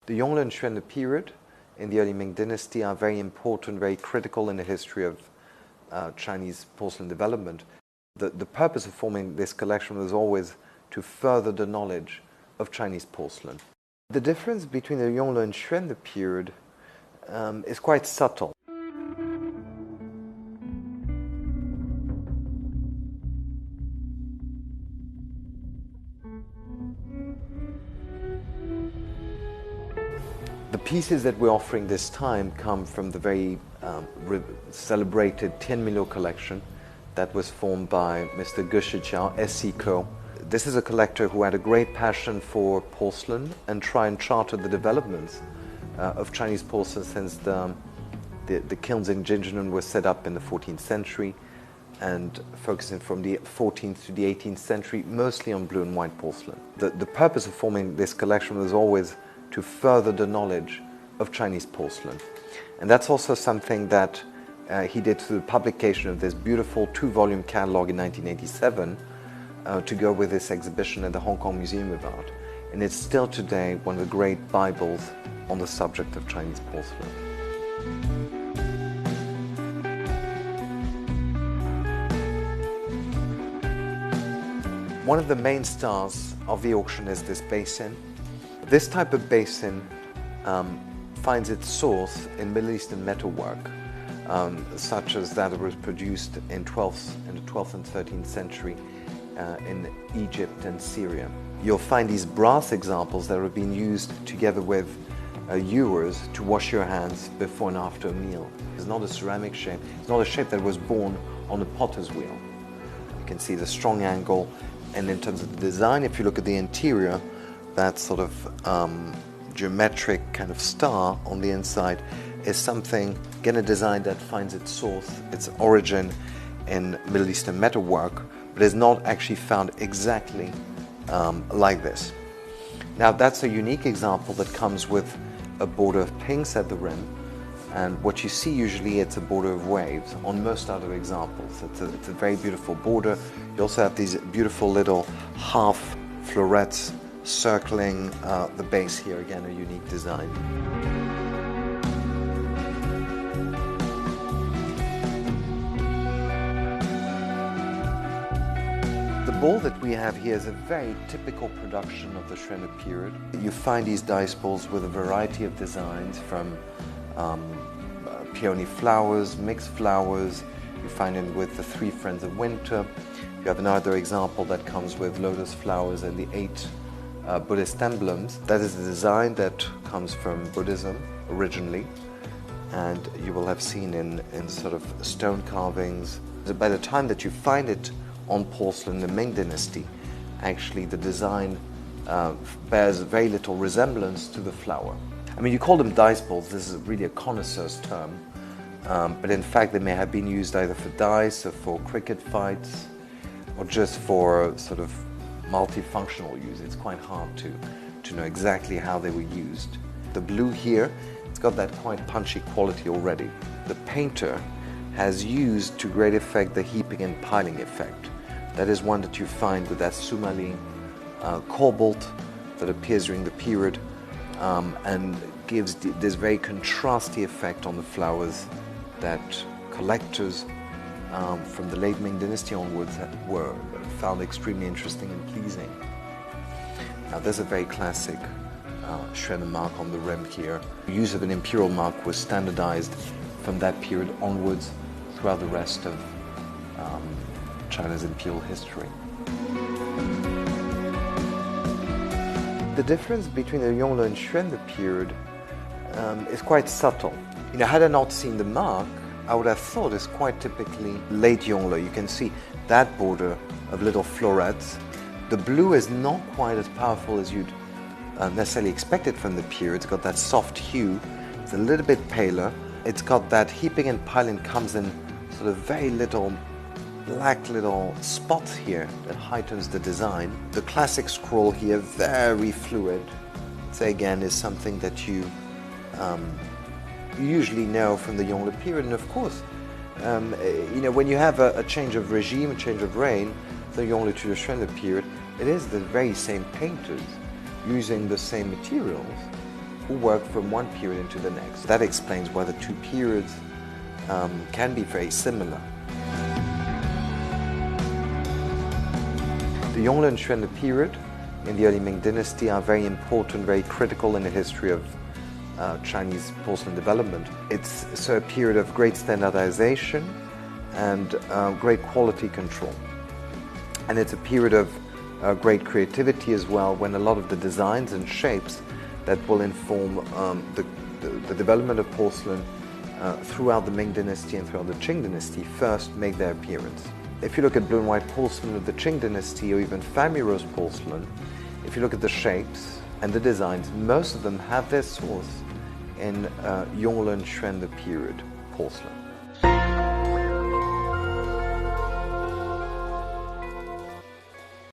The Yongle and Xuanle period in the early Ming Dynasty are very important, very critical in the history of Chinese porcelain development. The purpose of forming this collection was always to further the knowledge of Chinese porcelain. The difference between the Yongle and Xuanle period is quite subtle. The pieces that we're offering this time come from the very celebrated Tianminliu collection that was formed by Mr. Ge Shiqiao, S.C. Co. This is a collector who had a great passion for porcelain and tried and charted the developments of Chinese porcelain since the kilns in Jinjinan were set up in the 14th century and focusing from the 14th to the 18th century mostly on blue and white porcelain. The purpose of forming this collection was always to further the knowledge of Chinese porcelain. And that's also something that he did through the publication of this beautiful 2-volume catalog in 1987 to go with this exhibition at the Hong Kong Museum of Art. And it's still today one of the great Bibles on the subject of Chinese porcelain. One of the main stars of the auction is this basin. This type of basin finds its source in Middle Eastern metalwork, such as that was produced in the 12th and 13th century in Egypt and Syria. You'll find these brass examples that have been used together with ewers to wash your hands before and after a meal. It's not a ceramic shape, it's not a shape that was born on a potter's wheel. You can see the strong angle, and in terms of the design, if you look at the interior, that sort of geometric kind of star on the inside is something, again, a design that finds its source, its origin in Middle Eastern metalwork, but is not actually found exactly like this. Now, that's a unique example that comes with a border of pinks at the rim, and what you see usually, it's a border of waves on most other examples. It's a very beautiful border. You also have these beautiful little half florets circling the base here, again, a unique design. The ball that we have here is a very typical production of the Xuanle period. You find these dice balls with a variety of designs from peony flowers, mixed flowers. You find it with the 3 Friends of Winter. You have another example that comes with lotus flowers and the 8 Buddhist emblems. That is a design that comes from Buddhism originally, and you will have seen in sort of stone carvings. By the time that you find it on porcelain in the Ming Dynasty, actually the design bears very little resemblance to the flower. I mean, you call them dice balls, this is really a connoisseur's term, but in fact they may have been used either for dice or for cricket fights or just for sort of multifunctional use. It's quite hard to know exactly how they were used. The blue here, it's got that quite punchy quality already. The painter has used to great effect the heaping and piling effect. That is one that you find with that Sumaline cobalt that appears during the period and gives this very contrasty effect on the flowers that collectors from the late Ming Dynasty onwards were found extremely interesting and pleasing. Now, there's a very classic Xuanle mark on the rim here. The use of an imperial mark was standardized from that period onwards throughout the rest of China's imperial history. The difference between the Yongle and Xuanle period is quite subtle. You know, had I not seen the mark, I would have thought it's quite typically late Yongle. You can see that border of little florets. The blue is not quite as powerful as you'd necessarily expect it from the period. It's got that soft hue. It's a little bit paler. It's got that heaping and piling comes in sort of very little black little spots here that heightens the design. The classic scroll here, very fluid. Say again, is something that you usually know from the Yongle period, and of course, you know, when you have a change of regime, a change of reign, the Yongle to the Xuanle period, it is the very same painters using the same materials who work from one period into the next. That explains why the two periods can be very similar. The Yongle and Xuan period in the early Ming Dynasty are very important, very critical in the history of Chinese porcelain development. It's so a period of great standardization and great quality control. And it's a period of great creativity as well, when a lot of the designs and shapes that will inform the development of porcelain throughout the Ming Dynasty and throughout the Qing Dynasty first make their appearance. If you look at blue and white porcelain of the Qing Dynasty, or even family rose porcelain, if you look at the shapes and the designs, most of them have their source in Yongle and Xuan period porcelain.